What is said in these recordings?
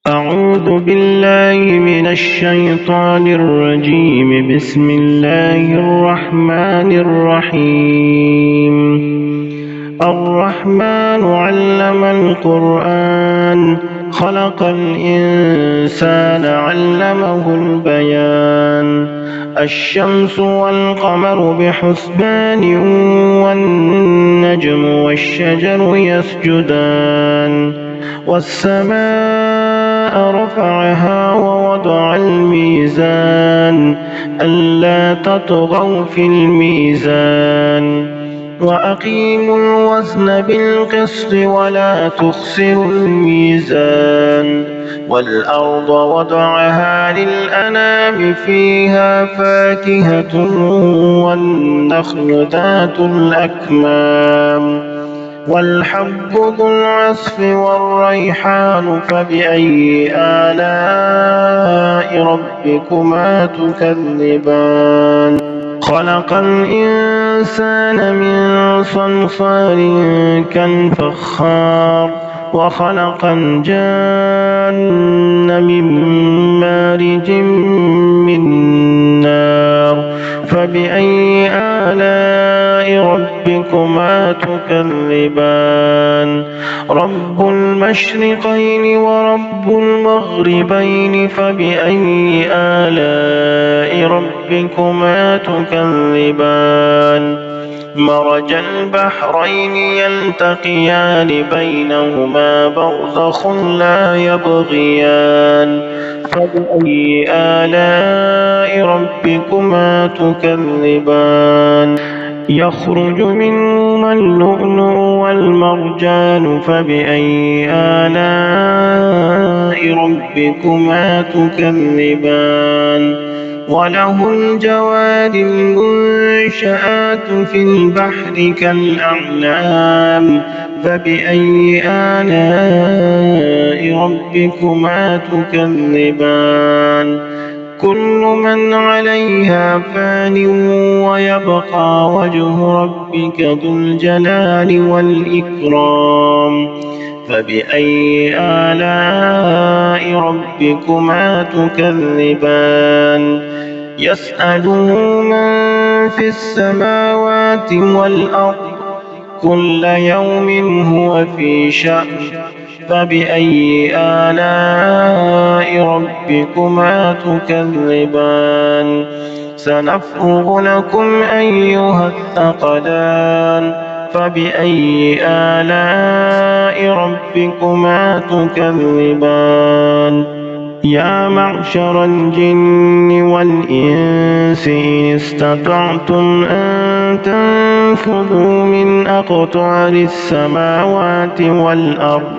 أعوذ بالله من الشيطان الرجيم. بسم الله الرحمن الرحيم. الرحمن علم القرآن، خلق الإنسان علمه البيان. الشمس والقمر بحسبان، والنجم والشجر يسجدان. والسماء رفعها ووضع الميزان، ألا تطغوا في الميزان. وأقيموا الوزن بالقسط ولا تخسروا الميزان. والأرض وضعها للأنام، فيها فاكهة والنخل ذات الأكمام، والحب ذو العصف والريحان. فبأي آلاء ربكما تكذبان؟ خلق الإنسان من صلصال كالفخار، وخلق الجان من مارج من نار. فبأي آلاء ربكما تكذبان؟ رب المشرقين ورب المغربين. فبأي آلاء ربكما تكذبان؟ مرج البحرين يلتقيان، بينهما برزخ لا يبغيان. فبأي آلاء ربكما تكذبان؟ يخرج منهما اللؤلؤ والمرجان. فبأي آلاء ربكما تكذبان؟ وله الجوار المنشآت في البحر كالأعلام. فبأي آلاء ربكما تكذبان؟ كل من عليها فان، ويبقى وجه ربك ذو الجلال والإكرام. فبأي آلاء ربكما تكذبان؟ يسأله من في السماوات والأرض، كل يوم هو في شأن. فبأي آلاء ربكما تكذبان؟ سنفرغ لكم أيها الثقلان. فبأي آلاء ربكما تكذبان؟ يا معشر الجن والإنس، إن استطعتم أن تنفذوا من أقطار السماوات والأرض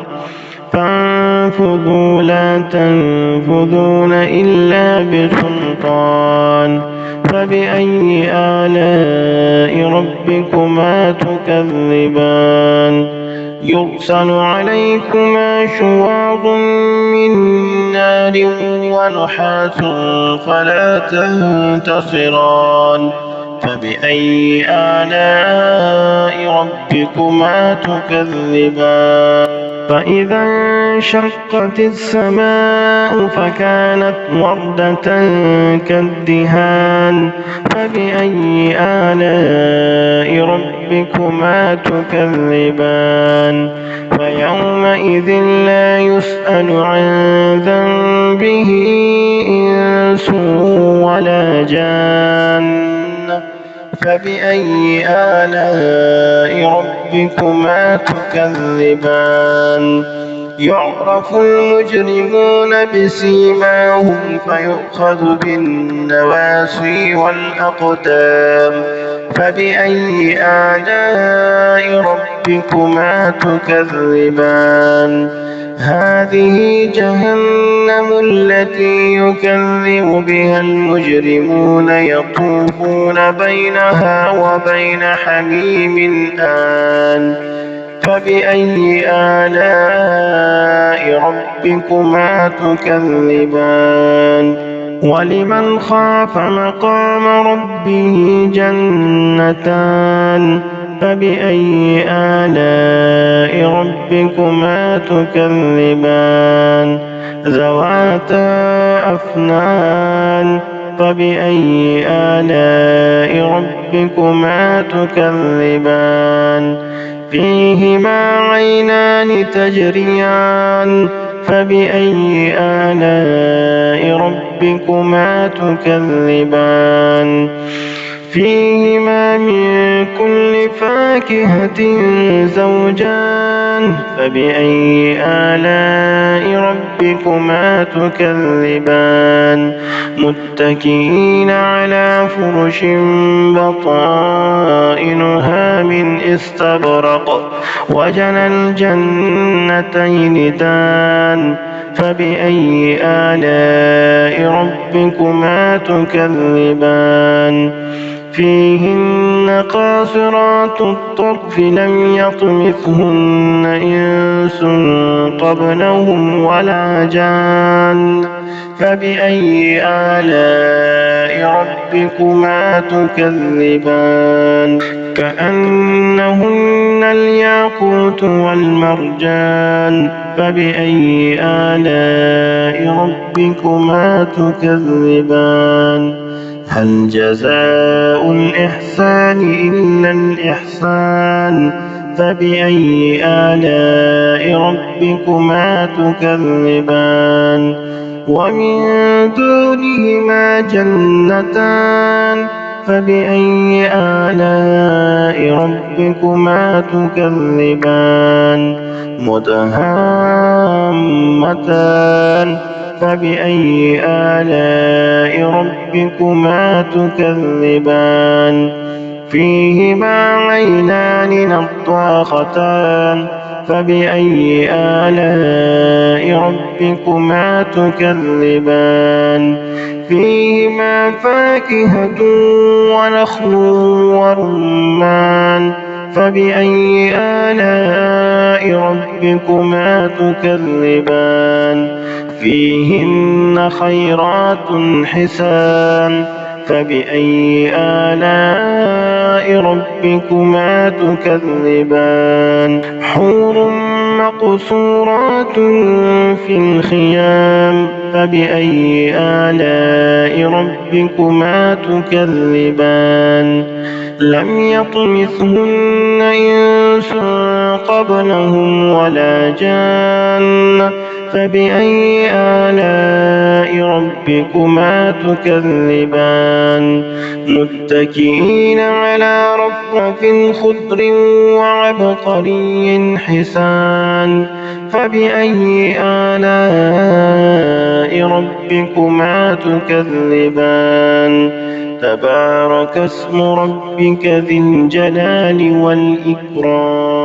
فانفذوا، لا تنفذون إلا بسلطان. فبأي آلاء ربكما تكذبان؟ يرسل عليكما شواظ من نار ونحاس فلا تنتصران. فبأي آلاء ربكما تكذبان؟ فإذا انشقت السماء فكانت وردة كالدهان. فبأي آلاء ربكما تكذبان؟ فيومئذ لا يسأل عن ذنبه إنس ولا جان. فبأي آلاء ربكما تكذبان؟ يعرف المجرمون بسيماهم، فيؤخذ بالنواصي والأقدام. فبأي آلاء ربكما تكذبان؟ هذه جهنم التي يكذب بها المجرمون، يطوفون بينها وبين حميم آن. فبأي آلاء ربكما تكذبان؟ ولمن خاف مقام ربه جنتان. فبأي آلاء ربكما تكذبان؟ ذواتا أفنان فبأي آلاء ربكما تكذبان فيهما عينان تجريان فبأي آلاء ربكما تكذبان فيهما من كل فاكهة زوجان فبأي آلاء ربكما تكذبان متكئين على فرش بطائنها من استبرق وجنى الجنتين دان فبأي آلاء ربكما تكذبان فيهن قاصرات الطرف لم يطمثهن إنس قبلهم ولا جان فبأي آلاء ربكما تكذبان كأنهن الياقوت والمرجان فبأي آلاء ربكما تكذبان هل جزاء الإحسان إلا الإحسان فبأي آلاء ربكما تكذبان ومن دونهما جنتان فبأي آلاء ربكما تكذبان مدهامتان فبأي آلاء ربكما تكذبان فيهما عينان نضاختان فبأي آلاء ربكما تكذبان فيهما فاكهة ونخل ورمان فبأي آلاء ربكما تكذبان فيهن خيرات حسان فبأي آلاء ربكما تكذبان حور مقصورات في الخيام فبأي آلاء ربكما تكذبان لم يطمثهن إنس قبلهم ولا جان فبأي آلاء ربكما تكذبان متكئين على رفرف خضر وعبقري حسان فبأي آلاء ربكما تكذبان تبارك اسم ربك ذي الجلال والإكرام